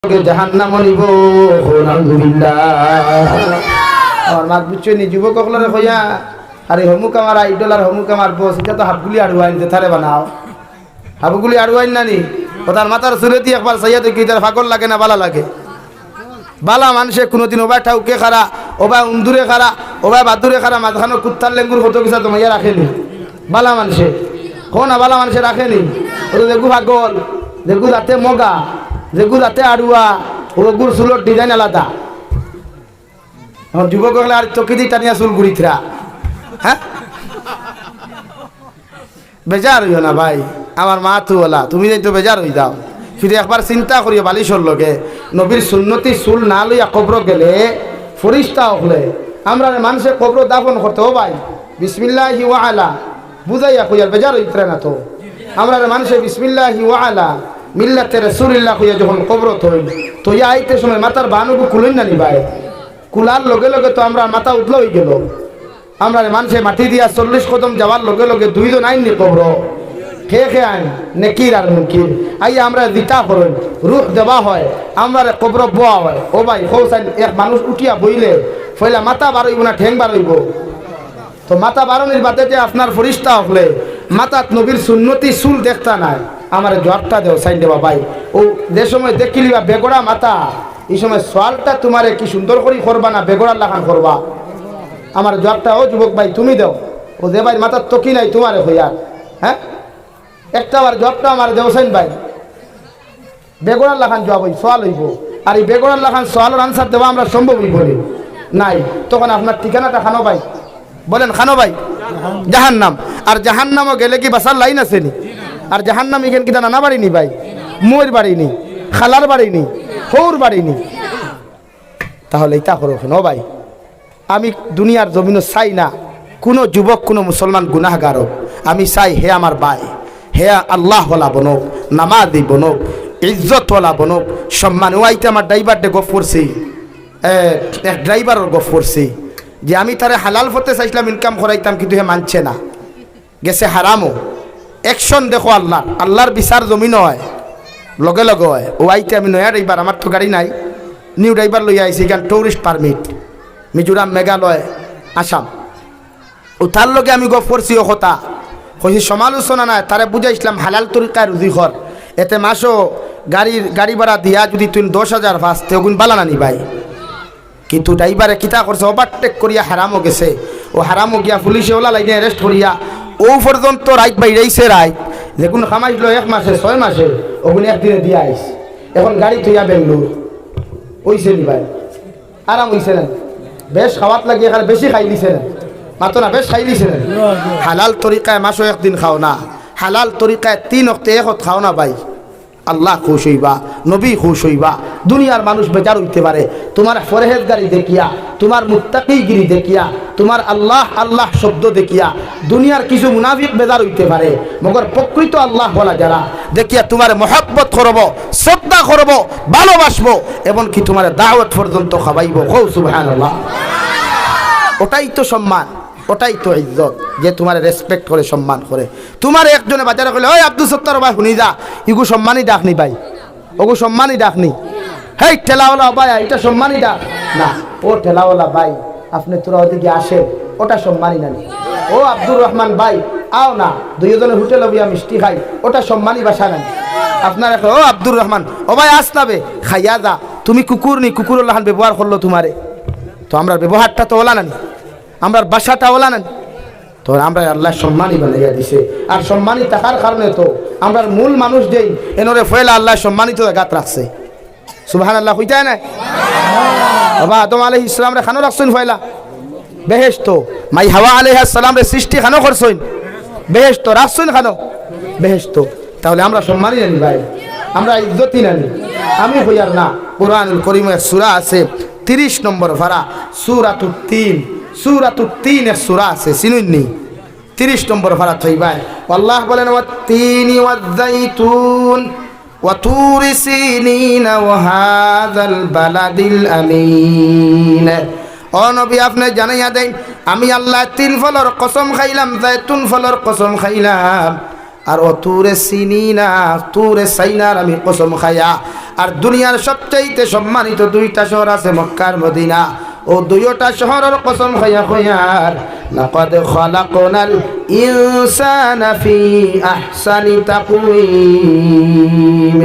জাহান্নাম নিব আমার মাত বুঝছো নি যুবক সকলরে কইয়া আরে হমুক আমার আইডল আর হমুক আমার বস এটা তো হাবগুলি আড়ুয়াইন থারে বানাও হাবগুলি আড়ুয়াইন নানি ওটার মাথার সুরেতি একবার সাইয়া দেখি তার ফাগল লাগে না বালা লাগে বালা মানুষে কোনোদিন ওবাই ঠাউকে খারা ওবাই উন্দুরে খারা ওবাই বাদুরে খারা মাঝখানো কুত্তার লেঙ্গুর কত কিছু তোমাইয়া রাখেনি বালা মানুষে কো না বালা মানুষে রাখেনি ওটা দেখু ফাগল দেখু যাতে মগা যেগু যাতে আড়ুয়া ওগুর চুলোর ডিজাইন আলাদা যুবক হলে আর চকি দি টানিয়া চুল গুড়িথরা হ্যাঁ বেজার হইও না ভাই আমার মা তো ওলা তুমি যাই তো বেজার হয়ে যাও ফিরে একবার চিন্তা করিও বালিশর লগে নবীর সুন্নতি চুল না লইয়া কবর গেলে ফরিস্তা হলে আমরা মানুষের কবর দাফন করতে ও ভাই বিসমিল্লাহি ওয়া আলা বুঝাইয়া কইয়ার বেজার হইতরা না তো আমরা মানুষের বিসমিল্লাহি ওয়া আলা মিল্লাতে রাসূলুল্লাহ কইয়া যখন কবরত হইল তো ইয়া আইতে সময় মাথার বানুগু খুলুন না নি ভাই কুলার লগে লগে তো আমরা মাথা উঠলো হয়ে গেল আমরা মানুষে মাটি দিয়া 40 কদম যাওয়ার লগে লগে দুইজন আইননি কবর খেয়ে খেয়ে আইন নেকির আর মুকির আই আমরা দিতা করেন রূহ দেওয়া হয় আমরা কবর বোয়া হয় ও ভাই কৌসাইন এক মানুষ উঠিয়া বইলে ফইলা মাথা বাড়ইব না ঠ্যাং বাড়ইব তো মাথা বাড়ানোর বাদে যে আপনার ফরিস্তা হলে মাথাত নবীর সুন্নতি চুল দেখতা নাই আমার জবটা দেও সাইন দেবা ভাই ও যে সময় দেখিলি বা বেগড়া মাথা এই সময় সোয়ালটা তোমারে কি সুন্দর করে করবা না বেগড়ার লাখান করবা আমার জবটা ও যুবক ভাই তুমি দেও ও দে ভাই মাথার তো কি নাই তোমারে হইয়া হ্যাঁ একটা বার জবটা আমার দেও সাইন ভাই বেগড়ার লাখান জব হই সোয়াল হইব আর এই বেগড়ার লাখান সোয়ালের আনসার দেওয়া আমরা সম্ভব হইব নাই তখন আপনার ঠিকানাটা খানো ভাই বলেন খানো ভাই জাহান্নাম আর জাহান্নামও গেলে কি বাসার লাইন আছে নি আর জাহান্নাম এখান কি নানা বাড়ি নি ভাই মোর বাড়ি নি খালার বাড়ি নি হৌর বাড়ি নি তাহলে এটা করো ও ভাই আমি দুনিয়ার জমিনও চাই না কোনো যুবক কোনো মুসলমান গুনাহগার হোক আমি চাই হে আমার ভাই হে আল্লাহওয়ালা বনক নামাজি বনক ইজ্জতওয়ালা বনক সম্মান ওয়াইতে আমার ড্রাইভারটা গফ করছি এক ড্রাইভারের গফ করছি যে আমি তারে হালাল হতে চাইছিলাম ইনকাম করাইতাম কিন্তু হে মানছে না গেছে হারামও অ্যাকশন দেখো আল্লাহর বিচার জমিন হয় লগে লগে হয় ও আইতে আমি নয়া ড্রাইভার আমার তো গাড়ি নাই নিউ ড্রাইভার লইয়া আইছি এখান টুরিস্ট পারমিট মিজোরাম মেঘালয় আসাম ও তার লগে আমি গপ করছি ও কথা কইছি সমালোচনা নাই তারে বুঝাইছিলাম হালাল তরিকায় রুজি কর এতে মাসও গাড়ি ভাড়া দিয়া যদি তুই 10,000 পাস তেগুন বালা নানি ভাই কিন্তু ড্রাইভারে কিতা করছে ওভারটেক করিয়া হারামও গেছে ও হারামও গিয়া পুলিশে ওলা লাইনে অ্যারেস্ট করিয়া ও পর্যন্ত রাইট বাইরেছে রাইট যেগুন খামাইছিল 1 মাসে 6 মাসে ওগুলো একদিনে দিয়ে আইস এখন গাড়ি থইয়া বেঙ্গলোর ওইছে নি ভাই আরাম হইছে না বেশ খাওয়াত লাগিয়ে খালি বেশি খাই দিছে না মাতো না বেশ খাই দিছে না হালাল তরিকায় মাসও একদিন খাও না হালাল তরিকায় 3 ওয়াক্তে এক খাও না ভাই আল্লাহ খুশ হইবা নবী খুশ হইবা দুনিয়ার মানুষ বেজার হইতে পারে তোমার ফরহেজগারি দেখিয়া তোমার মুত্তাকিগিরি দেখিয়া তোমার আল্লাহ আল্লাহ শব্দ দেখিয়া দুনিয়ার কিছু মুনাফিক বেজার হইতে পারে মগর প্রকৃত আল্লাহ বলা যারা দেখিয়া তোমার মহব্বত করব শ্রদ্ধা করব ভালোবাসবো এবং কি তোমার দাওয়াত পর্যন্ত খাওয়াইব ও সুবহানাল্লাহ ওটাই তো সম্মান ওটাই তো ইজ্জত যে তোমার রেসপেক্ট করে সম্মান করে তোমার একজনে বাজারে কইলে ওই আব্দুল সত্তার ভাই শুনি যা ইগু সম্মানই ডাকনি ভাই ওগু সম্মানই ডাকনি হেই ঠেলাওয়ালা ভাই এটা সম্মানই ডাক না ও ঠেলাওয়ালা ভাই আপনি তোরা ওদিকে আসেন ওটা সম্মানই না ও আব্দুর রহমান ভাই আও না দুইজনে হোটেল বিয়া মিষ্টি খাই ওটা সম্মানই বাসা না আপনার ও আব্দুর রহমান ও ভাই আসনাবে খাইয়া যা তুমি কুকুর নি কুকুর লাহান ব্যবহার করলো তোমারে তো আমরা ব্যবহারটা তো ওলা নানি আমরা বাসাটা ওলা নেন তো আমরা আল্লাহ সম্মানই বানাইয়া দিছে আর সম্মানই থাকার কারণে তো আমরা মূল মানুষ যেই এনরে ফয়লা আল্লাহ সম্মানিত জায়গাত রাখছে সুবহানাল্লাহ হইতায় না বাবা আদম আলাইহিস সালাম রে খানো রাখছেন ফয়লা বেহেশত মাই হাওয়া আলাইহিস সালাম রে সৃষ্টি খানো করছেন বেহেশত রাখছেন খানো বেহেশত তাহলে আমরা সম্মানই জানি ভাই আমরা ইজ্জতই জানি আমি হইয়ার না কুরআনুল কারীমের সূরা আছে 30 নম্বর পারা সূরাতুত তিন সূরাতুত তিনের সূরা আছে চিনুননি 30 নম্বর পারা থাইবাই আল্লাহ বলেন ওয়াত-তিনি ওয়াজ-যাইতুন ওয়া তুরি সিনিন ওয়া হাযাল বালাদিল আমিন ও নবী আপনি জানাইয়া দেন আমি আল্লাহ 3 ফলের কসম খাইলাম জাইতুন ফলের কসম খাইলাম আর ও তুরে চিনি না, তুরে সাইনার আমি কসম খাইয়া। আর দুনিয়ার সবচাইতে সম্মানিত দুইটা শহর আছে মক্কা আর মদিনা, ও দুইটা শহরের কসম খাইয়া কইয়ার লাকাদ খালাকনাল ইনসানা ফি আহসানি তাকওয়িম।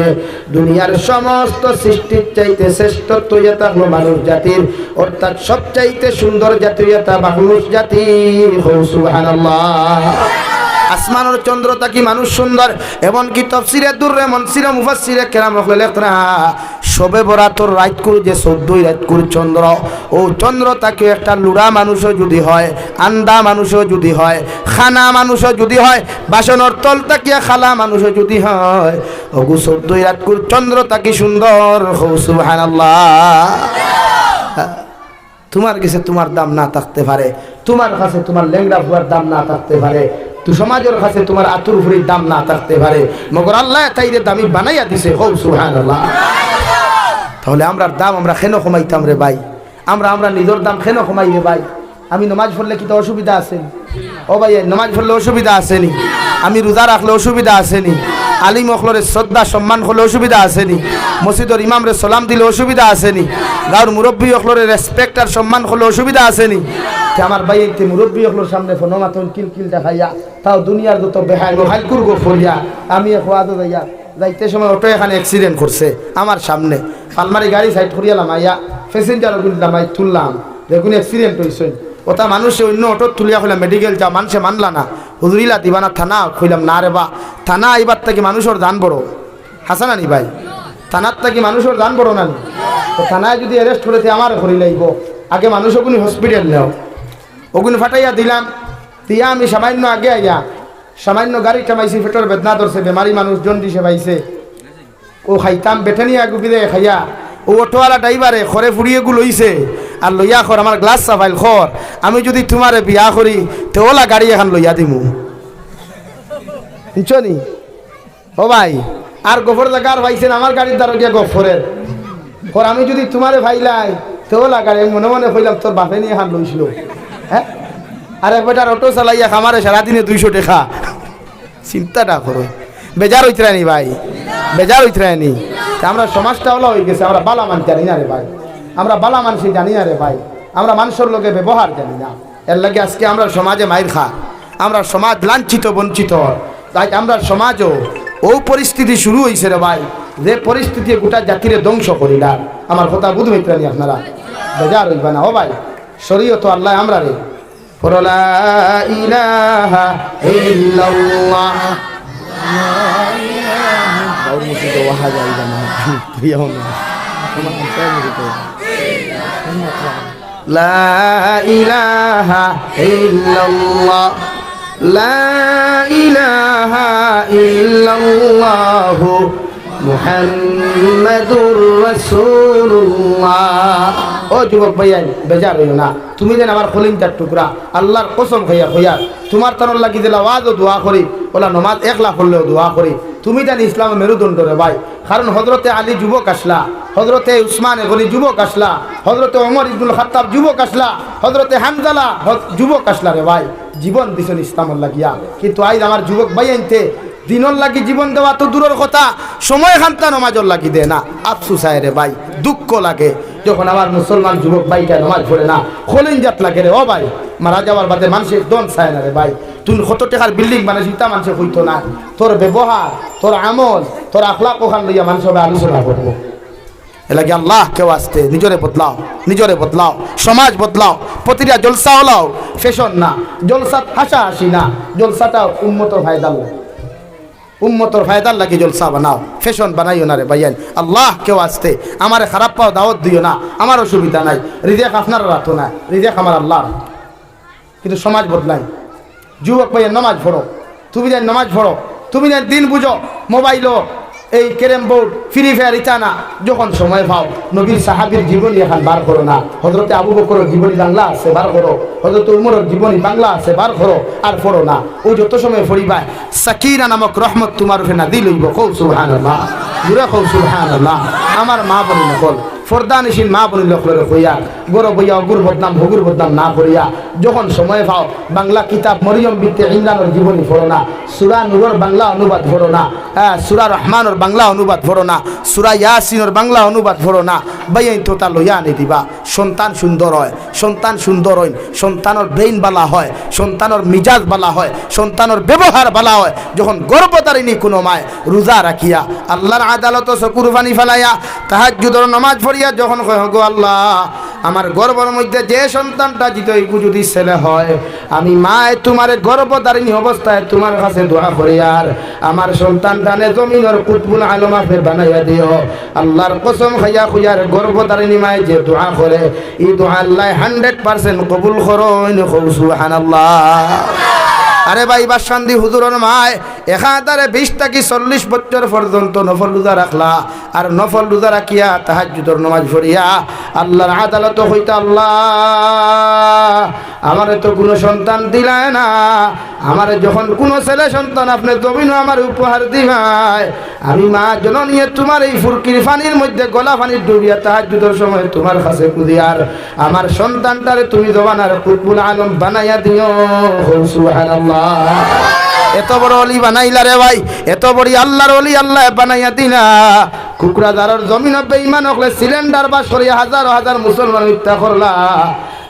দুনিয়ার সমস্ত সৃষ্টির চাইতে শ্রেষ্ঠত্ব যেটা হলো মানুষ জাতির, অর্থাৎ সবচাইতে সুন্দর জাতি যেটা মানুষ জাতি। সুবহানাল্লাহ। আসমানের চন্দ্রতা কি মানুষ সুন্দর, এমনকি তফসিরে দুররে মনসিরে মুফাসসিরে কেরাম লেখরা সবে বরাতর রাত করে যে 14 রাত করে চন্দ্র, ও চন্দ্রটাকে একটা লুড়া মানুষও যদি হয়, আন্দা মানুষও যদি হয়, খানা মানুষও যদি হয়, বাসনের তল তাকিয়া খালা মানুষও যদি হয়, ওগু 14 রাত করে চন্দ্রটা কি সুন্দর। সুবহানাল্লাহ। তোমার কাছে তোমার দাম না থাকতে পারে, তোমার কাছে তোমার লেংড়া ফুয়ার দাম না থাকতে পারে, তো সমাজের কাছে তোমার আতুর ফুরির দাম না থাকতে পারে, মগর আল্লাহ তাইরে দামি বানাইয়া দিছে। সুবহানাল্লাহ। তাহলে আমরার দাম আমরা কেন কমাইতাম রে ভাই? আমরা নিজের দাম কেন কমাই রে ভাই? আমি নমাজ পড়লে কি তো অসুবিধা আছে? ও ভাই, নমাজ পড়লে অসুবিধা আসেনি? আমি রোজা রাখলে অসুবিধা আসেনি? আলিম অখলরে শ্রদ্ধা সম্মান করলে অসুবিধা আসেনি? মসজিদের ইমামরে সালাম দিলে অসুবিধা আসেনি? গাঁর মুরব্বী অখলরে রেসপেক্ট আর সম্মান করলে অসুবিধা আসেনি? আমার ভাই এই মুরব্বী অখলোর সামনে ফোনমাতন কিল দেখাইয়া তাও দুনিয়ার যত বেহাই হাইল করবো ফরিয়া আমি খোয়াদো যাইয়া যাইতে সময় অটো এখানে অ্যাক্সিডেন্ট করছে আমার সামনে, আলমারি গাড়ি সাইড করিয়ালাম, আইয়া প্যাসেঞ্জারও কিন্তু আমি তুললাম, দেখুন অ্যাক্সিডেন্ট হয়েছে। ওটা মানুষে অন্য অটো তুলিয়া হইলাম মেডিকেল যা, মানুষে মানলা না, হুজুরিলা দিবানা থানা কইলাম না রে বা, থানা আইবার থেকে মানুষের দান বড়। হাসানা নি ভাই, থানার থেকে মানুষের দান বড় না নি? তো থানায় যদি অ্যারেস্ট করেছে আমার করি লাগব, আগে মানুষ ওগুনি হসপিটাল নেও, ওগুনি ফাটাইয়া দিলাম, দিয়া আমি সামান্য আগে আইয়া সামান্য গাড়ি টামাইছি, পেটের বেদনা ধরছে, বেমারি মানুষ জন্ডিসে পাইছে, ও খাইতাম বেটানিয়া গুপিদে খাইয়া, ও অটোওয়ালা ড্রাইভারে খরে ফুড়িয়ে গু লইছে আর লইয়া খর আমার গ্লাস চাপাইল খর, আমি যদি তোমারে বিয়া করি তো ওলা গাড়ি এখন লইয়া দিমু, বুঝছো নি? ও ভাই, আর গোফর জায়গার পাইছেন আমার গাড়ির দ্বারা গিয়া গোফরের খর, আমি যদি তোমারে ভাইলাই তো ওলা গাড়ি, মনে মনে কইলাম তোর বাপে নিয়ে এখন লইছিল। হ্যাঁ, আরে বেটার অটো চালাইয়া খামারে সারাদিনে 200 টাকা, চিন্তাটা করো। বেজার হইতে নি ভাই, বেজার হইতে নি। আমরা সমাজটা হলো হয়ে গেছে, আমরা বালা মান জানি না রে ভাই, আমরা বালা মানুষই জানি না রে ভাই, আমরা মানুষের লোকে ব্যবহার জানি না। এর লাগে আজকে আমরা সমাজে মাইর খা, আমরা সমাজ লাঞ্ছিত বঞ্চিত, তাই আমরা সমাজও ও পরিস্থিতি শুরু হয়েছে রে ভাই, যে পরিস্থিতি গোটা জাতিরে ধ্বংস করিলাম। আমার কথা বুঝ হইতে নি আপনারা, বেজার হইবা না। ও ভাই, শরীয়ত আল্লাহ আমরা রে লা ইলাহা ইল্লাল্লাহ, লা ইলাহা ইল্লাল্লাহ, লা ইলাহা ইল্লাল্লাহ মুহাম্মাদুর রাসূলুল্লাহ। ও যুবক ভাইয়া, বেজার হইও না, তুমি যেন আমার খলিনটার টুকরা, আল্লাহর কসম খাইয়া হইয়া তোমার তানোর লাগি দিলা ওয়াজও দোয়া করি, ওলা নমাজ 1 লাখ করলেও দোয়া করি। তুমি জানি ইসলামের মেরুদণ্ড রে ভাই, কারণ হজরতে আলী যুবক আসলা, হজরতে উসমান গনি যুবক আসলা, হজরতে ওমর ইবনুল খাত্তাব যুবক আসলা, হজরতে হামজালা যুবক আসলা রে ভাই, জীবন দিছেন ইসলামের লাগিয়া। কিন্তু আজ আমার যুবক ভাই আনতে দিনর লাগি জীবন দেওয়া তো দূরের কথা, সময় খান্তা নমাজর লাগি দে না। আফসুস হয় রে ভাই, দুঃখ লাগে যখন আমার মুসলমান যুবক ভাইটা নমাজ পড়ে না, খোলেন জাত লাগে রে। ও ভাই, মারা যাওয়ার বাদে মানুষের দন চায় না রে ভাই, তুই কত টাকার বিল্ডিং বানাইছিস তা মানুষে হইতো না, তোর ব্যবহার, তোর আমল, তোর আখলাক ওখান লইয়া মানুষ হবে আলোচনা করবো। এলাকি আল্লাহ কেউ আসতে নিজরে বদলাও, নিজরে বদলাও, সমাজ বদলাও, প্রতিটা জলসা হলাও ফ্যাশন না, জলসা হাসা হাসি না, জলসাটা উম্মতর ফায়দার, উম্মতর ফায়দার লাগে জলসা বানাও, ফ্যাশন বানাইও না রে ভাইয়ান। আল্লাহ কেউ আসতে আমারে খারাপ পাও দাওয়াত দিও না, আমার অসুবিধা নাই, রিজেক আপনার রাখো না, রিজেক আমার আল্লাহ। কিন্তু সমাজ বদলাই, যুবক ভাইয়ের নামাজ পড়ো, তুমি যেন নামাজ পড়ো, তুমি যেন দিন বুঝো, মোবাইলও এই ক্যারেম বোর্ড ফ্রি ফায়ার ইটা না, যখন সময় পাও নবীর সাহাবীর জীবনী এখন বার করো না, হযরতে আবু বকরের জীবনী বাংলা আছে বার করো, হযরতে উমরের জীবনী বাংলা আছে বার করো, আর পড়ো না। ওই যত সময় পড়িবা সাকিনা নামক রহমত তোমার উপরে নাযিল হইব। কও সুবহানাল্লাহ, জুরে কও সুবহানাল্লাহ। আমার মা বলি নকল, ফরদানিসীন মা বনিল হইয়া গরব হইয়া অগুর বদনাম ভগুর বদনাম না করিয়া যখন সময় পাও বাংলা কিতাব মরিয়ম বিনতে ইমরানের জীবনী পড়ো না, সূরা নূরের বাংলা অনুবাদ পড়ো না, সূরা রহমানের বাংলা অনুবাদ পড়ো না, সূরা ইয়াসিনের বাংলা অনুবাদ পড়ো না, বাইন তো তা লইয়া আনি দিবা। সন্তান সুন্দর হয়, সন্তান সুন্দর হয়, সন্তানের ব্রেইন বালা হয়, সন্তানের মিজাজ বালা হয়, সন্তানের ব্যবহার বালা হয়। যখন গর্ভধারিণী কোনো মায় রোজা রাখিয়া আল্লাহর আদালত চকুর পানি ফেলাইয়া তাহাজ্জুদের নামাজ পড়িয়া যখন কয় গো আল্লাহ আমার গর্ভের মধ্যে যে সন্তানটা যদি ছেলে হয় আমি মায় তোমার গর্ভধারিণী অবস্থায় তোমার কাছে দোয়া করি আর আমার সন্তানটানে জমিনের কুতবুল আলমা ফের বানাইয়া দিও। আল্লাহর কসম খাইয়া খুইয়ার গর্ভধারিণী মায় যে দোয়া করে এই দোয়া আল্লাহ 100% কবুল করেন। সুবহানাল্লাহ। আরে ভাই বাসান্দি হুজুরের মায় একাধারে 20 থেকে 40 বছর পর্যন্ত নফল রোজা রাখলা আর নফল রোজা রাখিয়া তাহাজ্জুদের নামাজ পড়িয়া আল্লাহর আদালত হইতে আল্লাহ আমারে তো কোনো সন্তান দিলায় না, আমারে যখন কোনো ছেলে সন্তান আপনি জমিন আমার উপহার দিবাই আমি মা জননী তোমার এই ফুরকির পানির মধ্যে গলা পানি ডুবিয়া তাহাজ্জুদের সময় তোমার কাছে কুদিয়ার আমার সন্তানটারে তুমি জবানার কুতবুল আলম বানাইয়া দিও। সুবহানাল্লাহ। এত বড় অলি বানাইলা রে ভাই, এত বড় আল্লাহর অলি আল্লাহ বানাইয়া দিনা। কুকরাদারের জমিন বেঈমান হলে সিলিন্ডার বা সরিয়া হাজার হাজার মুসলমান হত্যা করলা।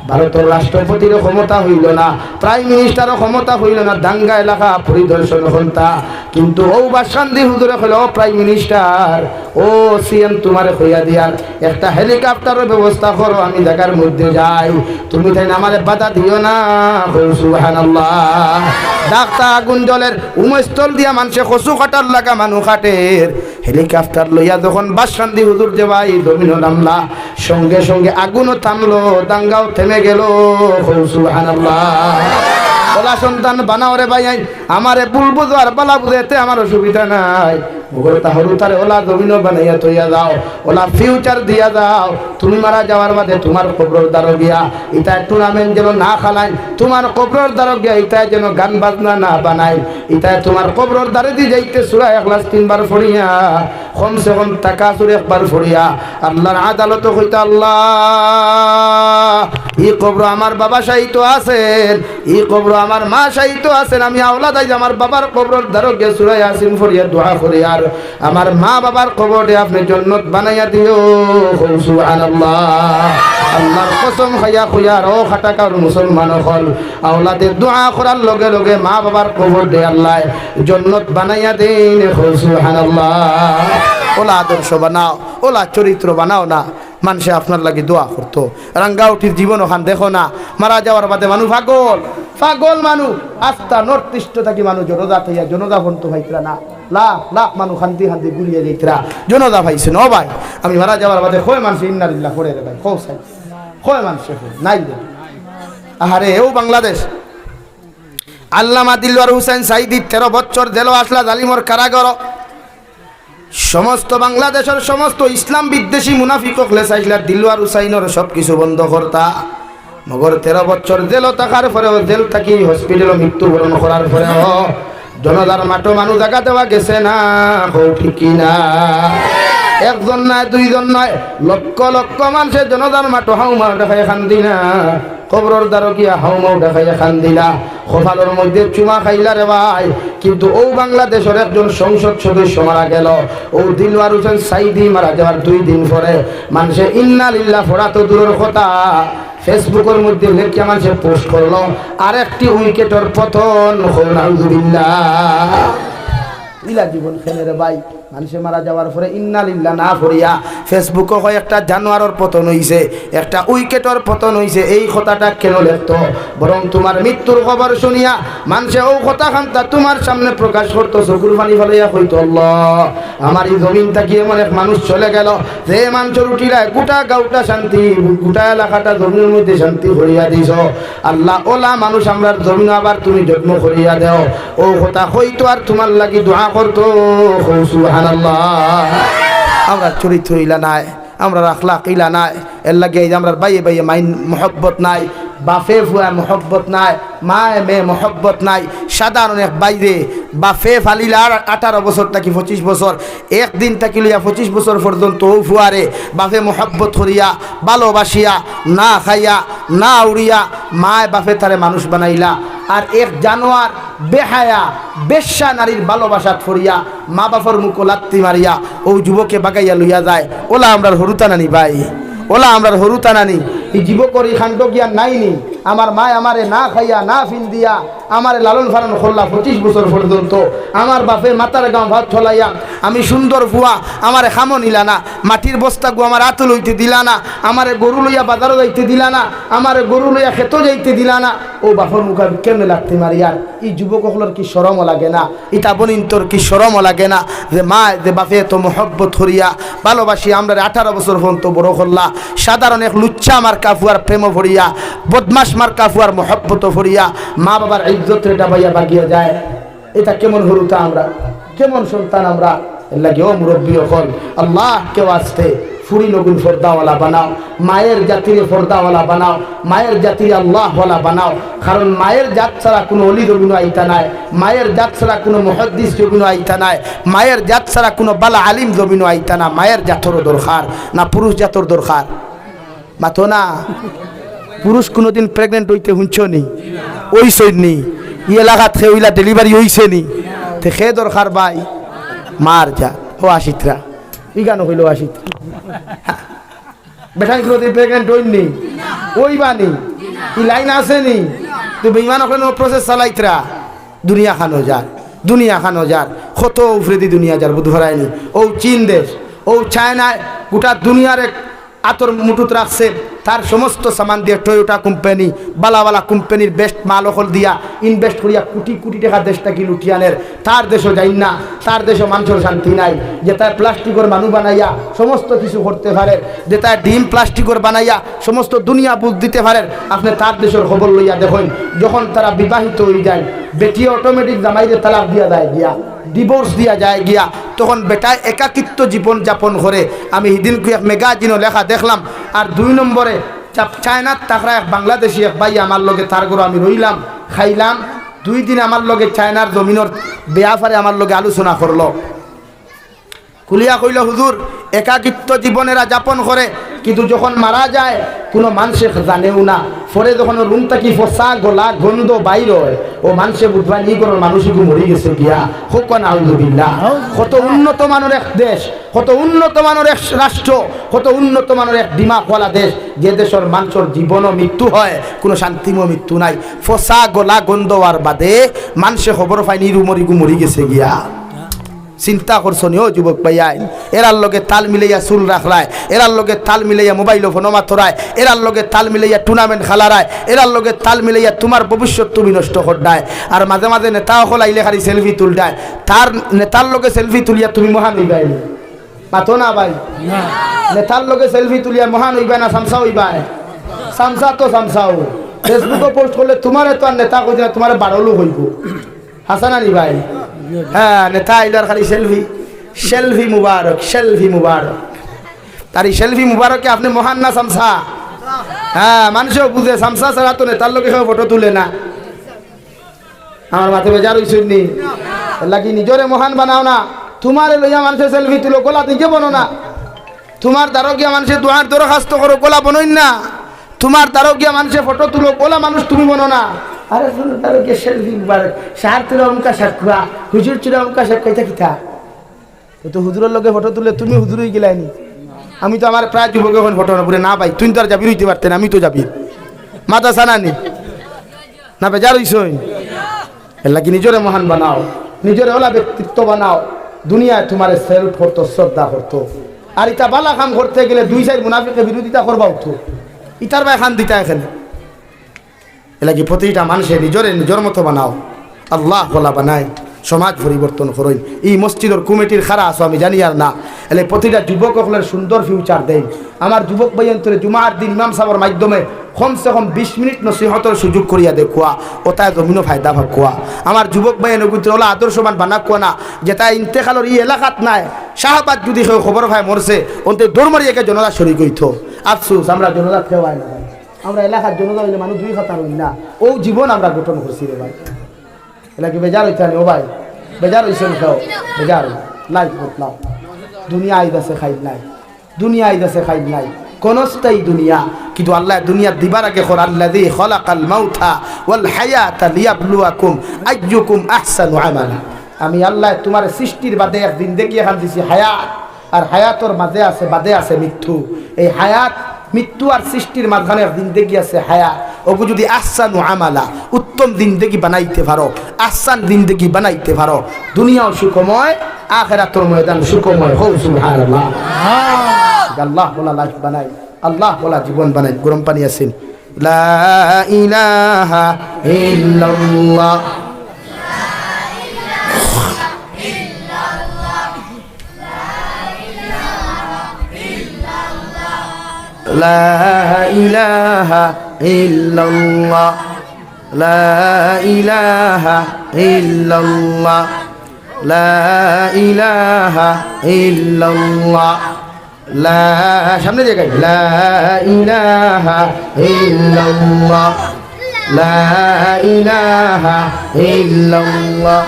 ভারতের রাষ্ট্রপতির ক্ষমতা হইল না, প্রাইম মিনিস্টারও ক্ষমতা হইল না, দাঙ্গা এলাকা পরিদর্শন ক্ষমতা, কিন্তু ও বাসান্দি হুজুরে হলো প্রাইম মিনিস্টার ও সিএম তোমারে হইয়া দিয়ার একটা হেলিকপ্টারের ব্যবস্থা করো আমি জায়গার মধ্যে যাই, তুমি তাই আমারে বাধা দিও না। সুবহানাল্লাহ। ডাক্তার আগুন জলের উমস্থল দিয়া মানুষে কচু কাটার লাগা মানুষ কাটের হেলিকপ্টার লইয়া যখন বাসান্দি হুজুর যে ভাই জমিনও নামলা সঙ্গে সঙ্গে আগুনও থামলো, দাঙ্গাও থেমে গেল। সুবহানাল্লাহ। ওলা সন্তান বানাও রে ভাই আমারে ভুল বুঝো আর বালা বুঝাইতে আমার অসুবিধা নাই, তাহলে ওলা জমিনও বানাইয়া তৈয়া যাও, ওলা ফিউচার দিয়া যাও। তুমি মারা যাওয়ার বাদে তোমার কবরের দ্বারা গিয়া ইতায় টুর্নামেন্ট যেন না খালাই, তোমার কবরের দ্বারা গিয়া ইতায় যেন গান বাজনা না বানাই, ইতায় তোমার কবরের দ্বারে দিয়ে যাইতে সূরা ইখলাস 3 বার পড়িয়া কমসে কম তাকাসুর 1 বার পড়িয়া আল্লাহর আদালত হইতে আল্লাহ এই কবর আমার বাবা শাহিত আছেন, এই কবর আমার মা শাহিত আছেন, আমি আওলাদ আইজ আমার বাবার কবরের দ্বারা গিয়া সূরা ইয়াসিন পড়িয়া দোয়া করি আর আমার মা বাবার কবরে আপনি জান্নাত বানাইয়া দিও। সুবহানাল্লাহ। আল্লাহর কসম খাইয়া খুইয়া ও খাটাকার মুসলমান হল আওলাদের দোয়া করার লগে লগে মা বাবার কবর দে আল্লাহ জান্নাত বানাইয়া দেন। সুবহানাল্লাহ। ওলা আদর্শ বানাও, ওলা চরিত্র বানাও না, মানুষে আপনার লাগে দোয়া করতো। রাঙ্গাউটির জীবন ওখান দেখো না, মারা যাওয়ার বাদে মানুষ পাগল পাগল মানুষ আস্থা নর্থ ইস্ট থাকি মানুষ জনদা থাইয়া জনদা বন্ত ভাইতরা না, লাখ লাখ মানুষ শান্তি শান্তি গুলিয়ে যাইতরা জনদা ভাইছে ন ভাই। আমি মারা যাওয়ার বাদে কয় মানুষ ইন্নালিল্লাহ করে রে ভাই, কয় মানুষ নাই রে। আহারে ও বাংলাদেশ আল্লামা দিলওয়ার হুসাইন সাইদি 13 বছর জেল আসলা জালিমর কারাগার। সমস্ত বাংলাদেশের সমস্ত ইসলাম বিদ্বেষী মুনাফিক হলে চাইছিলা দিলওয়ার হুসাইনের সব কিছু বন্ধ করতা, মগর 13 বছর জেল থাকার পরেও জেল থাকি হসপিটালে মৃত্যুবরণ করার পরেও জনতার মাঠো মানুষ জায়গা দেওয়া গেছে না, ঠিকই না। একজন নয় দুইজন নয় লক্ষ লক্ষ মানুষের জনতার মাঠো হাউমাও দেখাই খান্দি না, কবরের দ্বারা গিয়া হাউমাও দেখাই খান্দি না, কপালের মধ্যে চুমা খাইলা রে ভাই। কিন্তু ও বাংলাদেশের একজন সংসদ সদস্য মারা গেল, ও দিলওয়ার হোসেন সাইদি মারা যাওয়ার 2 দিন পরে মানুষে ইন্নালিল্লাহ পড়া তো দূরের কথা ফেসবুকের মধ্যে লেখা মানুষে পোস্ট করলো আরেকটি উইকেটের পতন। আলহামদুলিল্লাহ। ইলা জীবন খেলে রে ভাই, মানুষে মারা যাওয়ার পরে ইন্নালিল্লাহ না পড়িয়া ফেসবুকে হয় একটা জানোয়ারের পতন হইছে, একটা উইকেটের পতন হইছে, এই কথাটা কেন লেখতো? বরং তোমার মৃত্যুর খবর শুনিয়া মানুষে ও কথা খান্তা তোমার সামনে প্রকাশ করতো, চকুর পানি ফেলাইয়া হইতো আল্লাহ আমার এই জমিন থেকে এমন এক মানুষ চলে গেল যে মানুষের উঠিলায় গোটা গাঁওটা শান্তি, গোটা এলাকাটা জমিনের মধ্যে শান্তি করিয়া দিছ। আল্লাহ ওলা মানুষ আমরা জমিন আবার তুমি যত্ন করিয়া দেও, ও কথা হইতো আর তোমার লাগি দোয়া করতো। সুবহানাল্লাহ। আমরা চরিত্র ইলা নাই, আমরা আখলাক ইলা নাই, এর লাগে আমরা বাইয়ে বাইয়ে মাইন মহব্বত নাই, বাফে ফুয়া মহব্বত নাই, মায়ে মেয়ে মহব্বত নাই। সাধারণ এক বাইরে বাফে ফালিলা 18 বছর থাকি 25 বছর, একদিন থাকি লইয়া 25 বছর পর্যন্ত ও ফুয়ারে বাফে মহব্বত করিয়া ভালোবাসিয়া না খাইয়া না উড়িয়া মায় বাফে তারে মানুষ বানাইলা। আর এক জানোয়ার বেহায়া বেশ্যা নারীর ভালোবাসাত ফরিয়া মা বাপর মুখ লাত্তি মারিয়া ও যুবকে বাগাইয়া লইয়া যায়। ওলা আমরার হরুতা নানি ভাই, ওলা আমরার হরুতা নানি। এই যুবকর খান্ড জ্ঞান নাইনি। আমার মায় আমারে না খাইয়া না ফিন দিয়া আমারে লালন ফালন করলা 25 বছর পর্যন্ত। আমার বাপে মাতার গাঁও ভাত ছলাইয়া আমি সুন্দর ফুয়া আমারে খামো নিলা না, মাটির বস্তা গু আমার আত লইতে দিলা না, আমারে গরু লইয়া বাজারও যাইতে দিলা না, আমারে গরু লইয়া খেত যাইতে দিলা না। ও বাপর মুখা কেমনে লাগতে মারিয়ার। এই যুবকগুলোর কি শরমও লাগে না? ইতা বনিন তোর কি শরমও লাগে না যে মা যে বাপে তো মহব্বত করিয়া ভালোবাসি আমরা 18 বছর পর্যন্ত বড় করলা। সাধারণ এক লুচ্চা আমার কাফুয়ার প্রেম ভরিয়া বদমাস মার কাফুয়ার মহব্বত ভরিয়া মা বাবার ইজ্জত রেটা পাইয়া বাগিয়ে যায়। এটা কেমন হরুতা আমরা, কেমন সন্তান আমরা। লাগে ও মুরব্বী হল আল্লাহ কেউ আসতে ফুরি নগুন ফর্দাওয়ালা বানাও, মায়ের জাতির ফর্দাওয়ালা বানাও, মায়ের জাতির আল্লাহওয়ালা বানাও। কারণ মায়ের জাত ছাড়া কোনো অলি জবিন আইতা নাই, মায়ের জাত ছাড়া কোনো মুহাদ্দিস জবিন আইতা নাই, মায়ের জাত ছাড়া কোনো বালা আলিম জবিন আইতা না। মায়ের জাতরও দরকার না পুরুষ জাতর দরকার? মাথো না পুরুষ কোনোদিন প্রেগনেন্ট হইতে শুনছ নি? ওইসই নি ই এলাকাত খেইলা ডেলিভারি হইছে নি? তে খে দরকার ভাই মার জাত। ও আশিত্রা ই গান হইল আশিত্রা বেঠান কোনোদিন প্রেগনেন্ট হইনি ওই বানি ই লাইন আছে নি? তো বেইমান ওখানে প্রসেস চালাইতরা দুনিয়া খানো যার, দুনিয়া খানো যার কত উফরেদি দুনিয়া যার বুধ ভরায়নি। ও চীন দেশ ও চায়নায় গোটা দুনিয়ার এক আতর মুঠুত রাখছে। তার সমস্ত সামান দিয়ে টয়োটা কোম্পানি বালা বালা কোম্পানির বেস্ট মাল অকল দিয়া ইনভেস্ট করিয়া কোটি কোটি টাকা দেশটাকে লুটিয়ানের। তার দেশও যাই না, তার দেশও মানুষের শান্তি নাই। যে তার প্লাস্টিকের মানুষ বানাইয়া সমস্ত কিছু করতে পারে, যে তার ডিম প্লাস্টিকের বানাইয়া সমস্ত দুনিয়া বুঝ দিতে পারেন। আপনি তার দেশের খবর লইয়া দেখুন, যখন তারা বিবাহিত হয়ে যায় বেটি অটোমেটিক জামাইদের তালাক দিয়া যায় গিয়া, ডিভোর্স দিয়া যায় গিয়া, তখন বেটায় একাকিত্ব জীবন যাপন করে। আমি সেদিন এক ম্যাগাজিনও লেখা দেখলাম। আর 2 নম্বরে চায়নার টাকরা এক বাংলাদেশি এক ভাই আমার লগে তার গরু আমি রইলাম খাইলাম 2 দিন আমার লগে চায়নার জমিনের ব্যাপারে আমার লগে আলোচনা করলো। কুলিয়া কইল হুজুর একাকিত্ব জীবনেরা যাপন করে, কিন্তু যখন মারা যায় কোনো মানুষে জানেও না। পরে যখন রুম থাকি ফসা গলা গন্ধ বাইর হয় ও মানুষে বুধবার ই করার মানুষই মরে গেছে গিয়া হোক না আলহামদুলিল্লাহ। কত উন্নত মানের এক দেশ, কত উন্নত মানের এক রাষ্ট্র, কত উন্নত মানের এক দিমাগওয়ালা দেশ, যে দেশের মানুষের জীবনও মৃত্যু হয় কোনো শান্তিময় মৃত্যু নাই। ফসা গলা গন্ধ আর বাদে মানুষে খবর পায়নি রুমরিগু মরি গেছে গিয়া। চিন্তা করছো নি ও যুবক ভাইয়াই? এরার লগে তাল মিলাইয়া চুল রাখলায়, এরার লগে তাল মিলাইয়া মোবাইল ফোন মাথরায়, এরার লগে তাল মিলাইয়া টুর্নামেন্ট খেলারায়, এরার লগে তাল মিলাইয়া তোমার ভবিষ্যৎ তুমি নষ্ট করদায়। আর মাঝে মাঝে নেতা হল আইলে খালি সেলফি তুলদায়, তার নেতার লগে সেলফি তুলিয়া তুমি মহান হইবাই মাথো না ভাই? নেতার লগে সেলফি তুলিয়া মহান হইবা না সামসা হইবাই? সামসা তো সামসাও ফেসবুকে পোস্ট করলে তোমার তো আর নেতা কই তোমার বাড়লো হইব। হাসানা নি ভাই? হ্যাঁ নেতা আইলার খালি সেলফি সেলফি মুবারক সেলফি মুবারক। তার এই সেলফি মুবারকে আপনি মহান না সামসা? হ্যাঁ মানুষও বুঝে সামসা ছাড়া তো নেতার লোকে ফটো তুলে না। আমার মাথে বেজার হইছুন নি লাগি নিজরে মহান বানাও না। তোমার লইয়া মানুষের সেলফি তুলো গোলা নিজে বনো না। তোমার দ্বারো গিয়া মানুষের দোয়ার দরখাস্ত করো গোলা বনোই না। তোমার দ্বারো গিয়া মানুষের ফটো তুলো গোলা মানুষ তুমি বনো না। আরে তার গিয়ে সেলফি মুবারক সার তুলে অমকা সাক্ষা হুজুর চুলে অমকা সাক্ষাইতা কিতা তো হুজুরের লগে ফটো তুলে তুমি হুজুরই গেলাইনি। আমি তো আমার প্রায় যুবক এখন ফটো না ভাই তুই তো আর যাবি হইতে পারতেন, আমি তো যাবি মাথা সানানি না বেজার হইছই। এলা কি নিজরে মহান বানাও, নিজরে ওলা ব্যক্তিত্ব বানাও। দুনিয়ায় তোমার সেলফ করতো শ্রদ্ধা করতো। আর ইটা বালা কাম করতে গেলে 2-4 মুনাফিকের বিরোধিতা করবা উঠো ইটার ভাই খান দিতা এখানে। এলা কি প্রতিটা মানুষের নিজরে নিজের মতো বানাও। আল্লাহ বলা বানায় সমাজ পরিবর্তন করইন। এই মসজিদের কমিটির খারা আছো আমি জানি আর না। এলে প্রতিটা যুবক সকলের সুন্দর ফিউচার দেন। আমার যুবক ভাইয়ন্তরে জুমার দিন ইমাম সাহেবের মাধ্যমে কমসে কম 20 মিনিট নসিহতের সুযোগ করিয়া দেখুয়া ওটায় জমিনও ফায়দা ভাগুয়া। আমার যুবক ভাই নগুত্র ওলা আদর্শমান বানাকুয়া না যেটা ইন্তেকালর ই এলাকাত নাই। শাহবাদ যদি কেউ খবর ভাই মরছে অন্তে দৌড় মারিয়াকে জনতা শরীর গইত। আফসুস আমরা জনতা খেওয়াই না। আমরা এলাকার জনতা হইলে মানুষ 2 খাতা হইল না ও জীবন আমরা গঠন করছি রে ভাই এলাকি বেজার হইতে ও ভাই বেজার হইছেন খাও বেজার লাইফ বদলাও দুনিয়া আইদাসে খাইল নাই দুনিয়া আইদাসে খাইল নাই কোনস্তাই দুনিয়া কিন্তু আল্লাহ দুনিয়া দিবার আগে খর আল্লাযী খালাকাল মাউতা ওয়াল হায়াতা লিয়াবলুয়াকুম আইয়ুকুম আহসানু আমালা আমি আল্লাহ তোমার সৃষ্টির বাদে একদিন দেখি এখান দিছি হায়াত আর হায়াতর মাঝে আছে বাদে আছে মৃত্যু এই হায়াত মৃত্যু আর সৃষ্টির মাঝখানে একদিন দেখি আছে হায়াত ওগু যদি আহসানু আমালা উত্তম জিন্দেগি বানাইতে পারো আহসান জিন্দেগি বানাইতে পারো দুনিয়াও সুখময় আখিরাতের ময়দান সুখময় হও সুবহানাল্লাহ আল্লাহ বলা লাইফ বানাই আল্লাহ বলা জীবন বানাই গরম পানি আছেন লা ইলাহা ইল্লাল্লাহ لا إله إلا الله لا إله إلا الله لا إله إلا الله لا সামনে জায়গায় لا إله إلا الله لا إله إلا الله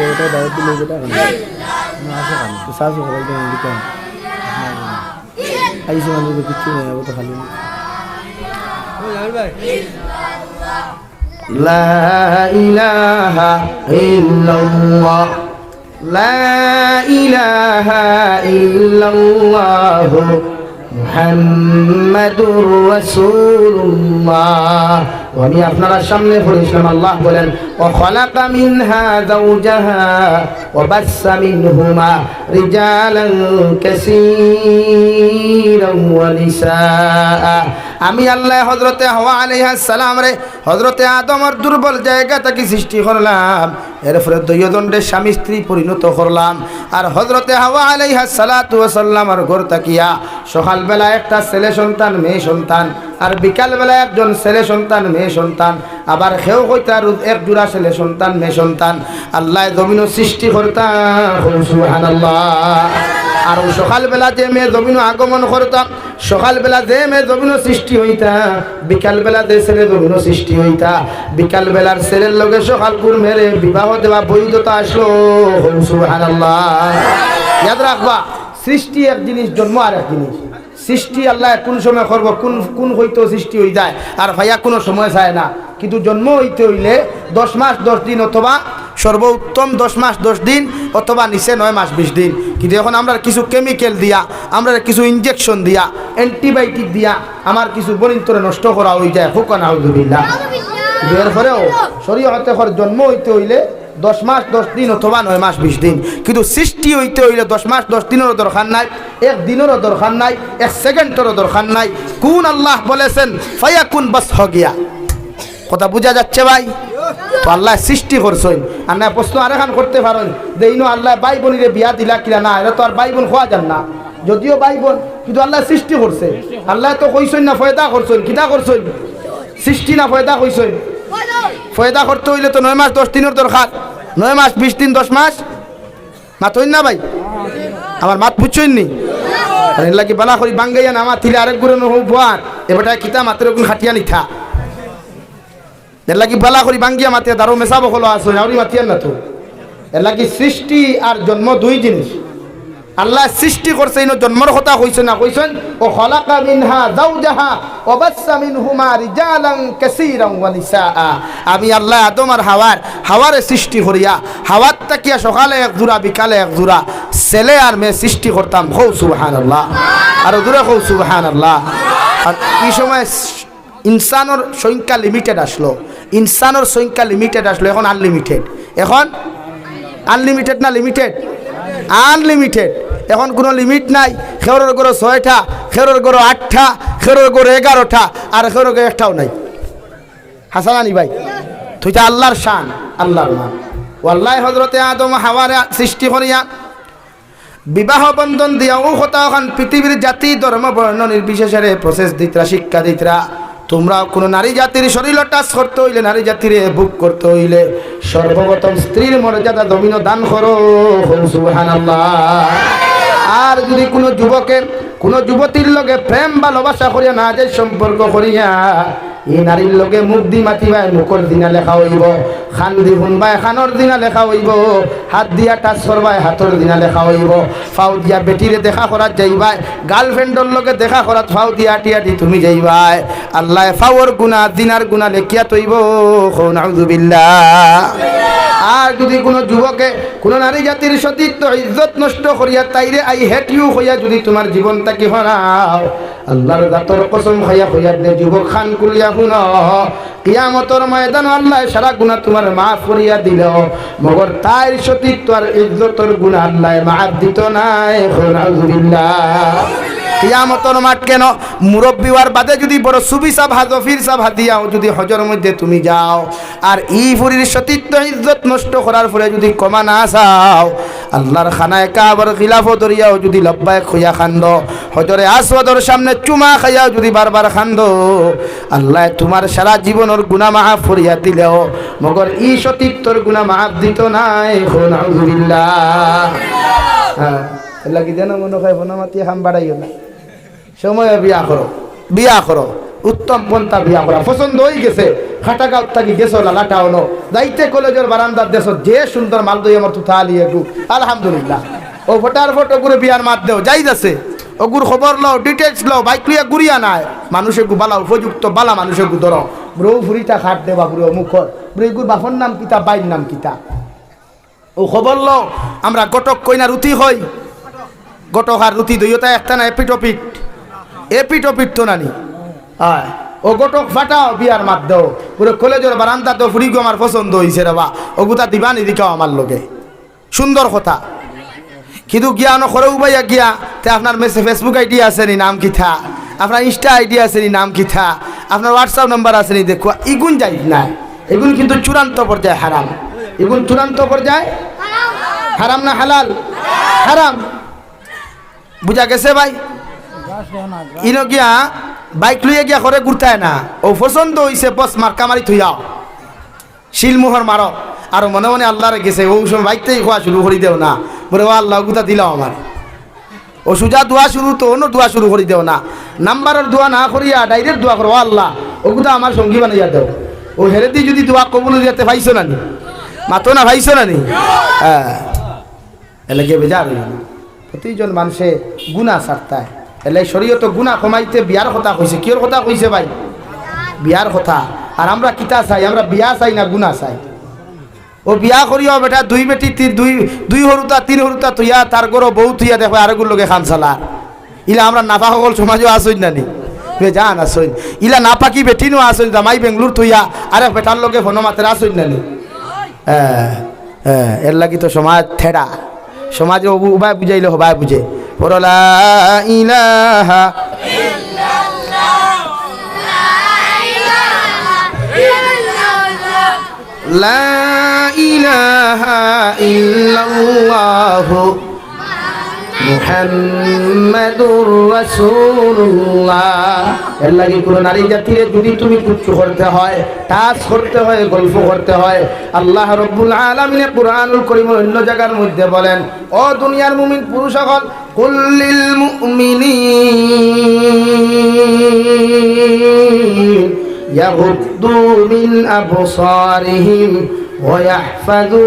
এটা দাওয়াত দিলে যেটা না আসে কেন তো সাজু হবে তো লিখা আইসে মানে কিছু নেই ও তো খালি লা ইলাহা ইল্লাল্লাহ লা ইলাহা ইল্লাল্লাহ মুহাম্মাদুর রাসূলুল্লাহ আমি আপনারা সামনে পড়েছিলাম আল্লাহ বলেন ওয়া খালাকা মিনহা যাওজাহা ওয়া বাসসা মিনহুমা রিজালান কাসীরান ওয়া নিসা আমি আল্লাহ হযরতে হাওয়া আলাইহিস সালাম রে হযরতে আদমের দুর্বল জায়গা থেকে সৃষ্টি করলাম এরপরে দুইজনরে স্বামী স্ত্রী পরিণত করলাম আর হযরতে হাওয়া আলাইহিস সালাতু ওয়া সাল্লামের ঘর তাকিয়া সকালবেলা একটা ছেলে সন্তান মেয়ে সন্তান আর বিকালবেলা একজন ছেলে সন্তান মেয়ে সন্তান আবার খেও কইতা এক জোড়া ছেলে সন্তান মেয়ে সন্তান আল্লাহ জমিনও সৃষ্টি করতাম সুবহানাল্লাহ আর সকালবেলা যে মেয়ে জমিনও আগমন করতাম সকালবেলা যে মেয়ে জমিনও সৃষ্টি হইতা বিকালবেলা যে ছেলে জমিনও সৃষ্টি হইতা বিকালবেলার ছেলের লগে সকালপুর মেরে বিবাহ দেওয়া বৈধতা আসলো সুবহানাল্লাহ ইয়াদ রাখবা সৃষ্টি এক জিনিস জন্ম আর এক জিনিস সৃষ্টি আল্লাহ কোন সময় করব কোন কোন হইতো সৃষ্টি হয়ে যায় আর ভাইয়া কোনো সময় চায় না কিন্তু জন্ম হইতে হইলে 10 মাস 10 দিন অথবা সর্বোত্তম 10 মাস 10 দিন অথবা নিচে 9 মাস 20 দিন কিন্তু এখন আমরা কিছু কেমিক্যাল দিয়া আমরা কিছু ইনজেকশন দিয়া অ্যান্টিবায়োটিক দিয়া আমার কিছু বনিন্তরে নষ্ট করা হয়ে যায় হুকা নাউযুবিল্লাহ এর পরেও শরীয়তে জন্ম হইতে হইলে 10 মাস 10 দিন অথবা 9 মাস 20 দিন কিন্তু সৃষ্টি হইতে হইলে 10 মাস 10 দিনেরও দরকার নাই এক দিনেরও দরকার নাই এক সেকেন্ডেরও দরকার নাই কোন আল্লাহ বলেছেন ফায়াকুন বাস হ গিয়া কথা বোঝা যাচ্ছে ভাই তো আল্লাহ সৃষ্টি করছেন আর না প্রশ্ন আরেখান করতে পারেন যে ইনো আল্লাহ ভাই বোনিরে বিয়া দিলা কিনা না এটা তো আর ভাই বোন খোয়া যান না যদিও ভাই বোন কিন্তু আল্লাহ সৃষ্টি করছে আল্লাহ তো কইছেন না ফয়দা করছেন কিটা করছেন সৃষ্টি না ফয়দা কইছেন ফয়দা করতে হইলে তো 9 মাস 10 দিনের দরকার 9 মাস 20 দিন 10 মাস মাতইন না ভাই আমার মাত বুঝছেন নি আর এর লাগি বালা করি বাঙ্গাইয়া না মাতিলে আরেক গুরে ন হওয়ার এবারে কিতা মাত্র কোন খাটিয়া নিথা এর লাগি বালা করি বাঙ্গিয়া মাতে দারো মেসাব হলো আসো আউরি মাতিয়ান না তো এর লাগি সৃষ্টি আর জন্ম দুই জিনিস আল্লাহ সৃষ্টি করছে ইনো জন্মর কথা কইছেন না কইছেন ও খালাকা মিনহা যাওজাহা ওয়া বাসসা মিনহুমা রিজালান কাসীরান ওয়া নিসা আমি আল্লাহ আদম আর হাওয়ারে সৃষ্টি করিয়া হাওয়াত তাকিয়া সকালে এক জোড়া বিকালে এক জোড়া ছেলে আর মেয়ে সৃষ্টি করতাম হৌ সুবহানাল্লাহ আর দূরে হৌ সুবহানাল্লাহ আর এই সময় ইনসানের সংখ্যা লিমিটেড আসলো ইনসানের সংখ্যা লিমিটেড আসলো এখন আনলিমিটেড এখন আনলিমিটেড না লিমিটেড আনলিমিটেড এখন কোনো লিমিট নাই খেরোর গরো 6টা খেরোর গরো 8টা খেরোর গরো 11টা আর খেরোর গরো একটাও নাই হাসানানি ভাই তুই তো আল্লাহর শান আল্লাহর নাম ওয়াল্লাহি হযরতে আদম হাওয়ারে সৃষ্টি করিয়া বিবাহ বন্ধন দিয়াও কথা এখন পৃথিবীর জাতি ধর্ম বর্ণ নির্বিশেষে প্রসেস দিতরা শিক্ষা দিতরা তোমরা কোনো নারী জাতির শরীর টাচ করতে হইলে নারী জাতিরে বুক করতে হইলে সর্বপ্রথম স্ত্রীর মর্যাদা জমিন দান করো সুবহানাল্লাহ আর যদি কোনো যুবকের কোনো যুবতীর লগে প্রেম ভালোবাসা করিয়া না যে সম্পর্ক করিয়া এই নারীর লগে মুখ দি মাতিবাই মুখর দিনা লেখা হইব, খান দি শুনবাই খানর দিনা লেখা হইব, হাত দিয়া টাচ করবাই হাতর দিনা লেখা হইব, ফাউ দিয়া বেটিরে দেখা করাত যাইবাই, গার্লফ্রেন্ডর লগে দেখা করাত ফাউ দিয়া আটি আটি তুমি যাইবাই। আল্লাহ ফাউর গুণা দিনার গুণা লেখিয়া তৈব। নাউযুবিল্লাহ। আর যদি কোনো যুবকে কোনো নারী জাতির সতীত্ব ইজ্জত নষ্ট করিয়া তাইরে আই হেট ইউ হইয়া যদি তোমার জীবনটাকে হরাও, আল্লাহর জাতর কসম খাইয়া হইয়া দে যুবক খান কুলিয়া শুন, কিয়ামতের ময়দান আল্লাহ সারা গুনাহ তোমার মাফ করিয়া দিল, মগর তাই সতীত্ব আর ইজ্জতর গুনাহ আল্লাহ মাফ দিত নাই। নাউযুবিল্লাহ। কিয়ামতের মাঠ কেন মুরব্বী হওয়ার বাদে যদি বড় সুবি সাহ হাজফির সাহ হাদিয়াও যদি হজর মধ্যে তুমি যাও আর ই ফুরির সতীত্ব ইজ্জত নষ্ট করার ফলে যদি কমা না চাও, আল্লাহর খানায় কাবার খিলাফ দরিয়াও যদি লব্বাইক হইয়া খান্দ, হজরে আসওয়াদর সামনে চুমা খাইয়াও যদি বারবার খান্দ, আল্লাহ তোমার সারা জীবনের গুনাহ মাফ করিয়া দিলেও মগর ই সতীত্বর গুনাহ মাফ দিত নাই। নাউযুবিল্লাহ। হ্যাঁ, লাগি যেন মনে হয় বনমাতি হাম বাড়াইও না, সময় বিয়া করো, বিয়া করো, উত্তম পন্থা বিয়া করা পছন্দ হয়ে গেছে, খাটাগাঁও থাকি গেছো লালাটা হলো যাইতে কলেজের বারান্দার দেশ যে সুন্দর মাল দই আমার তুথা আলিয়ে গু আলহামদুলিল্লাহ। ও ভোটার ফটো করে বিয়ার মাত দেও যাই যাচ্ছে, ওগুর খবর লও, ডিটেলস লও, বাইক লিয়া গুড়িয়া নাই, মানুষের গু বালা উপযুক্ত বালা মানুষের গু ধরো, ব্রৌ ফুরিটা খাট দেবা বুড়ো মুখর বুড়িগুর বাফর নাম কিতা বাইর নাম কিতা, ও খবর লও। আমরা গটক কইনা রুতি হই, গটক আর রুতি দইতা একটা না এপিটপিট, এপিটপিট তো নানি। হ্যাঁ, ও গটক ফাটাও বিয়ার মাত দেও, পুরো কলেজের বারান্দা তো ফুরিগো আমার পছন্দ হয়েছে রে বা, ওগুতা দিবা নি দিকাও আমার লোকে, সুন্দর কথা। কিন্তু গিয়া নখরেও বাইয়া গিয়া তে আপনার ফেসবুক আইডি আছে নি নাম কিথা, আপনার ইনস্টা আইডি আছে নি নাম কিথা, আপনার হোয়াটসঅ্যাপ নাম্বার আছে নি দেখো, ইগুন যাই না, এগুন কিন্তু চূড়ান্ত পর্যায়ে হারাম, এগুন চূড়ান্ত পর্যায়ে হারাম না হালাল? হারাম। বুঝা গেছে ভাই? ইনো গিয়া বাইক লইয়া গিয়া করে ঘুরতায় না, ও পছন্দ হইছে বস মার্কা মারি থইয়াও শিলমোহর মারো, আর মনে মনে আল্লাহরে গেছে ও সময় বাইকটাই খোয়া শুরু করি দেও না, বলে ও আল্লাহ গুতা দিলাও আমার, ও সুজা দোয়া শুরু তো অন্য দোয়া শুরু করি দেও না, নাম্বারের দোয়া না করিয়া ডাইরেক্ট দোয়া করো, ও আল্লাহ ও গুতা আমার সঙ্গী বানাইয়া দেও, ও হেরে দি যদি দোয়া কবুল দিতে ভাইছো না নি, মাতো না ভাইছো না নি? হ্যাঁ, এলাকে বেজার হইল না, প্রতিজন মানুষে গুনাহ ছাড়তায়, এলাই শরীয়ত গুনাহ কমাইতে বিয়ার কথা কইছে। কিয়র কথা কইছে ভাই? বিয়ার কথা। আর আমরা কিতা চাই? আমরা বিয়া চাই না গুনাহ চাই? ও বিয়া করিও বেটা দুই বেটি দুই হরুতা তিন হরুতা তুইয়া তার গরো বউ তুইয়া দেখো আরেগুর লোকে খান চালা, ইলা আমরা নাপা সকল সমাজও আসইন নানি জান আসইন, ইলা নাপাকি বেটি নো আসইন জামাই বেঙ্গলুর তুইয়া আরে বেটার লোকে ফোন মাতের আসইন নানি। হ্যাঁ হ্যাঁ, এর লাগি তো সমাজ থেড়া, সমাজে উবায় বুঝাইলে হবায় বুঝে। লা ইলাহা লা ইলাহা ইল্লাল্লাহু মুহাম্মাদুর রাসূলুল্লাহ। এর লাগি কোন নারী জাতিরে যদি তুমি তুচ্ছ করতে হয়, টাচ করতে হয়, গল্প করতে হয়, আল্লাহ রাব্বুল আলামিন কুরআনুল কারীমের অন্য জায়গার মধ্যে বলেন, ও দুনিয়ার মুমিন পুরুষ সকল, কুল্লিল মুমিনিন ইয়াগুদ্দু মিন আবসারিহিম ওয়া ইয়াহফাযু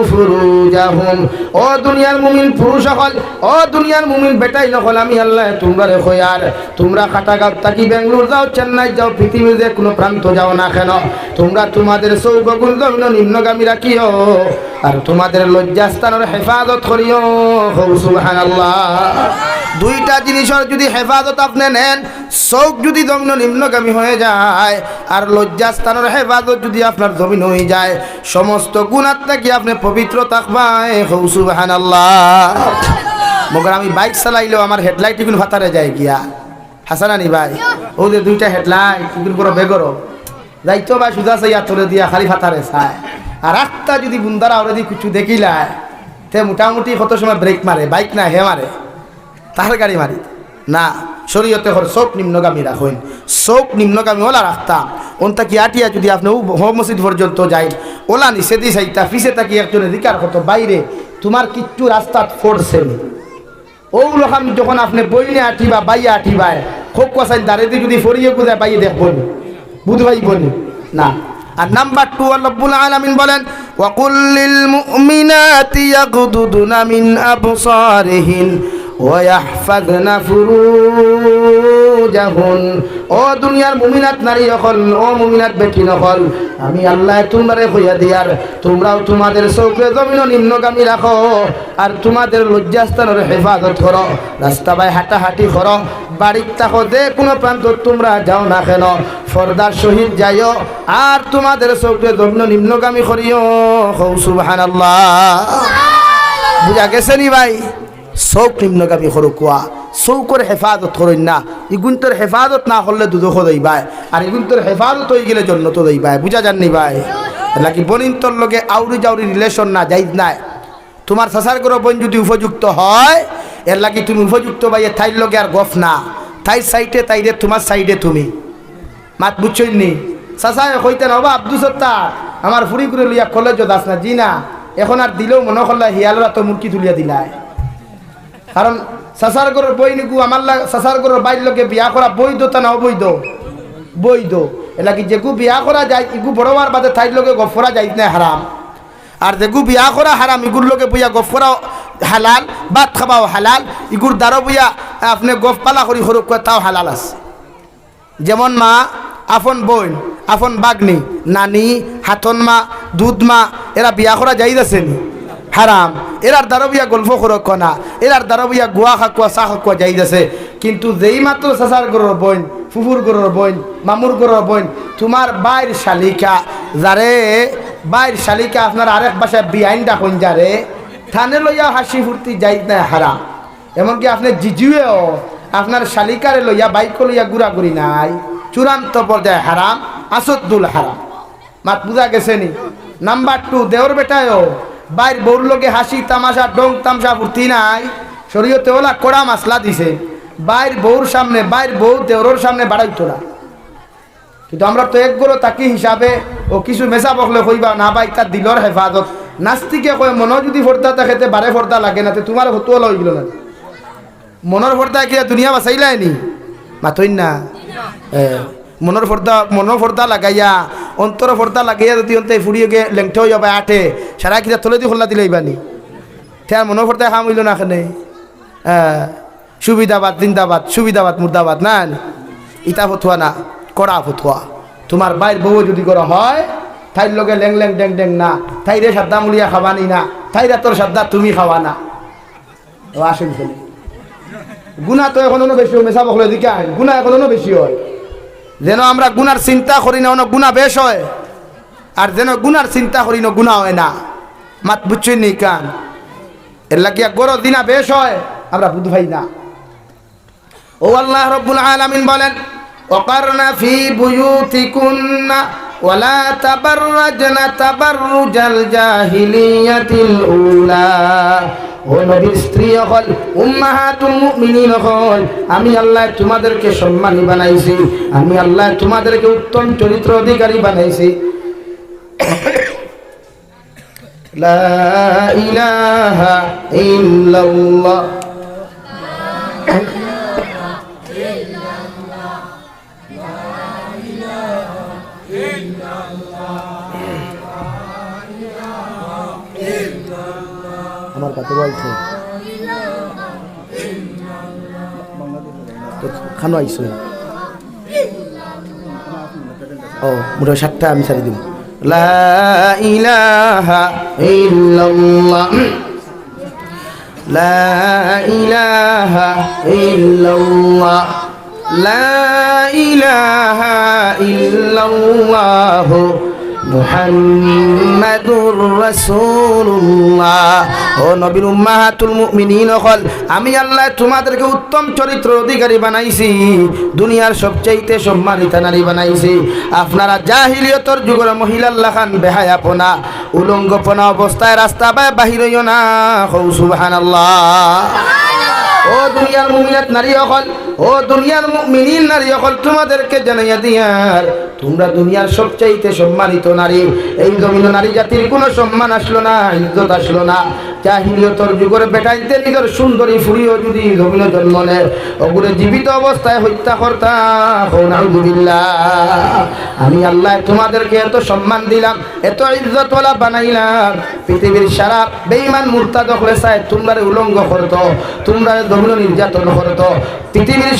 ফুরুজাহুম। ও দুনিয়ার মুমিন পুরুষ সকল, ও দুনিয়ার মুমিন বেটাই নকল, আমি আল্লাহ তোমরা রেখো, আর তোমরা খাটাগাঁও থাকি বেঙ্গলোর যাও, চেন্নাই যাও, পৃথিবীর যে কোনো প্রান্ত যাও না কেন, তোমরা তোমাদের চৌকগুণ নিম্নগামী রাখিও, আর তোমাদের লজ্জাস্থানের হেফাজত করিও। সুবহানাল্লাহ। দুইটা জিনিসের যদি হেফাজত আপনি নেন, চৌক যদি দগ্ন নিম্নগামী হয়ে যায় আর লজ্জাস্থানের হেফাজত যদি আপনার জমিন হয়ে যায়, সমস্ত গুনাহ থেকে আপনি পবিত্র থাকবাই। সুবহানাল্লাহ। মগর আমি বাইক চালাইলেও আমার হেডলাইট টিকুন ফাতারে যায় গিয়া, হাসানানি ভাই, ও যে দুইটা হেডলাইট টিকুন করে বেগর যাইতো ভাই সুজা চাইয়া তোরে দিয়া খালি ফাতারে চায়, আর রাস্তা যদি বুন্দারা ওরে দিয়ে কিছু দেখিলায় তে মোটামুটি কত সময় ব্রেক মারে, বাইক না হে মারে, তাহার গাড়ি মারি না। শরীয়তে হর চোখ নিম্নগামী রাখুন, চোখ নিম্নগামী ওলা রাখতা, ওনটা কি আটিয়া যদি আপনি হোম মসজিদ পর্যন্ত যাই, ওলা নিচে দিয়ে চাইতা পিছে থাকি একজনের দিকার কত বাইরে তোমার কিচ্ছু রাস্তা ফোরছে ওগুলো যখন আপনি বইনে আঠিবা বাইয়া আঠিবায় খুব কষাই দাঁড়িয়ে যদি ফরিয়ে গুজায় বাইয়ে দেখবেন বুধ ভাই বলি না। আর নাম্বার 2 আল্লাহ রাব্বুল আলামিন বলেন ওয়াকুল লিল মুমিনাতি ইয়াগদুদুনা মিন আবসারিহিন ওয়া ইয়াহফাযনা ফুরুজাহুন। ও দুনিয়ার মুমিনাত নারী হল, ও মুমিনাত বেটি হল, আমি আল্লাহ তোমরা কইয়া দিয়ার তোমরাও তোমাদের চৌকে জমিন নিম্নগামী রাখো আর তোমাদের লজ্জাস্থানের হেফাজত করো। রাস্তা বাই হাঁটাহাঁটি করো, বাড়ির থাকো, যে কোনো প্রান্ত তোমরা যাও না কেন ফরদার সহিত যাইও আর তোমাদের চৌকে জমিন নিম্নগামী করিও। সুবহানাল্লাহ। বুঝা গেছে নি ভাই? চৌক নিম্নগামী করো কোয়া, চৌকর হেফাজত করেন না। ইগুন্তর হেফাজত না করলে দুদক দইবাই আর ইগুন্তর হেফাজত হয়ে গেলে জন্য তো দইবাই। বুঝা যাননি ভাই? নাকি বনিন্তর লগে আউরি জাউরি রিলেশন না যাইজ নাই। তোমার সাসার করো বোন যদি উপযুক্ত হয় এর লাগি তুমি উপযুক্ত ভাই থাইর লগে আর গফ না, থাইর সাইডে তাইরে তোমার সাইডে তুমি মাত বুঝছই নি। সাসায় কইতে না বাবা আব্দুল সত্তার আমার ফুরি করে লইয়া কলেজ দাস না জি না এখন আর দিলেও মনে করলা হিয়ালরা তো মুরকি তুলিয়া দিলায়। কারণ সাসার ঘরের বই নিকু আমার সাসার ঘরের বাইর লোকে বিয়া করা বৈধতা না অবৈধ? বৈধ। এটা কি যেগু বিয়া করা যায় ইগু বড়বার বাদে থাইর লোকে গফ করা যায় না হারাম, আর যেগু বিয়া করা হারাম ইগুর লোকে বইয়া গফ করা হালাল, ভাত খাবাও হালাল, ইগুর দ্বারা বইয়া আপনি গফ পালা করি সরুক তাও হালাল আছে। যেমন মা আপন বোন, আপন বাগনি, নানি, হাতন মা, দুধ মা, এরা বিয়া করা যাই আছে নি? হারাম। এরার দ্বারবিয়া গল্প করক না, এরার দ্বারবিয়া গুয়া খাকুয়া চা খাকুয়া যাই আছে। কিন্তু যেই মাত্র চাচার গরুর বোন, ফুফুর গরুর বোন, মামুর গরুর বোন, তোমার বাইর শালিকা যারে বাইর শালিকা আপনার আরেক বাসায় বিআইন ডাকুন যারে থানে লইয়া হাসি ফুর্তি যাই না হারাম। এমনকি আপনি জিজুয়েও আপনার শালিকারে লইয়া বাইক লইয়া ঘুরাঘুরি নাই, চূড়ান্ত পর্যায়ে হারাম, আসদ্দুল হারাম। মাত বুঝা গেছে নি? নাম্বার 2 দেওর বেটায়ও বাইর বউর লোকে হাসি তামাশা ডং তামসা ফুর্তি নাই, শরীয়তে ওলা কড়া মাসলা দিছে বাইর বউর সামনে, বাইর বউ দেওরের সামনে বাড়াইতো না। কিন্তু আমরা তো একগুলো তাকি হিসাবে ও কিছু মেসা বকলে কইবা না ভাই তার দিলর হেফাজত। নাস্তিকে কয় মনে যদি ফর্দা থাকেতে বারে ফর্দা লাগে না, তোমার হতো হয়ে গেল না। মনের ফর্দা কি দুনিয়া বাঁচাইলাই নি? মাথইন না। মনের ফর্দা লাগাইয়া অন্তর ফর্দা লাগাইয়া যদি অন্তে ফুরিয়ে গিয়ে লেংটে হয়ে যাবে আটে সারা কিনা তলে দিয়ে খোলা দিলে ইবানি তার মনের ফর্দায় খাম হইল না এখানে। সুবিধাবাদ জিন্দাবাদ, সুবিধাবাদ মুর্দাবাদ না, ইটা ফতুয়া না, কড়া ফতুয়া। তোমার বাইর বউ যদি করা হয় তাইর লগে লেং লেং ডেং ডেং না, তাইরে সাদ্দা মুলিয়া খাবানি না, তাইরা তোর সাদ্দা তুমি খাওয়া না। আসেন চলে গুণা তো এখনো বেশি হয়, মেশা বকলে দিকে আইন গুণা এখনো বেশি হয়। যেন আমরা গুনার চিন্তা করি না অন্য গুণা বেশ হয়, আর যেন গুনার চিন্তা করি না গুণা হয় না। মাত বুঝছেন নি কান? এর লাগিয়া গরো দিনা বেশ হয় আমরা বুধ ভাই না। ও আল্লাহ রাব্বুল আলামিন বলেন ওয়াকারনা ফি বুয়ুতিকুন্না ওয়ালা তাবাররাজনা তাবাররুজাল জাহিলিয়াতিল উলা। ও নবীর স্ত্রী হল, উম্মাহাতুল মুমিনিন হল, আমি আল্লাহ তোমাদেরকে সম্মানী বানাইছি, আমি আল্লাহ তোমাদেরকে উত্তম চরিত্র অধিকারী বানাইছি। লা ইলাহা ইল্লাল্লাহ। আমার কাছে বলছে খানো আইসো ও মোটা 7টা আমি ছাড়ি দিব। লা ইলাহা ইল্লাল্লাহ, লা ইলাহা ইল্লাল্লাহ, লা ইলাহা ইল্লাল্লাহ মুহাম্মাদুর রাসূলুল্লাহ। ও নবীর উম্মাহাতুল মুমিনিন হল, আমি আল্লাহ তোমাদেরকে উত্তম চরিত্র অধিকারী বানাইছি, দুনিয়ার সবচাইতে সম্মানিত নারী বানাইছি। আপনারা জাহিলিয়তর যুগের মহিলাল্লাহ খান বেহায়াপনা উলঙ্গপনা অবস্থায় রাস্তা বাহির হইও না। সুবহানাল্লাহ। ও দুনিয়ার মুমিনাত নারী হল, ও দুনিয়ার মুমিনিন নারী হল, তোমাদেরকে জানাইয়া দিয়ার তোমরা দুনিয়ার সবচাইতে সম্মানিত নারী। এই জমিন নারী জাতির কোনো সম্মান আসলো না, ইজ্জত আসলো না, জাহিলিয়তর যুগের বেটাইতে নিজের সুন্দরী ফুরিও যদি জমিনে জন্ম নেয় ওগুলো জীবিত অবস্থায় হত্যা করতা নাউযুবিল্লাহ। আমি আল্লাহ তোমাদেরকে এত সম্মান দিলাম, এত ইজ্জতওয়ালা বানাইলাম, পৃথিবীর সারা বেঈমান মুরতাদ হলে চায় তোমরা উলঙ্গ করতো, তোমরা জমিনে নির্যাতন করতো, পৃথিবীর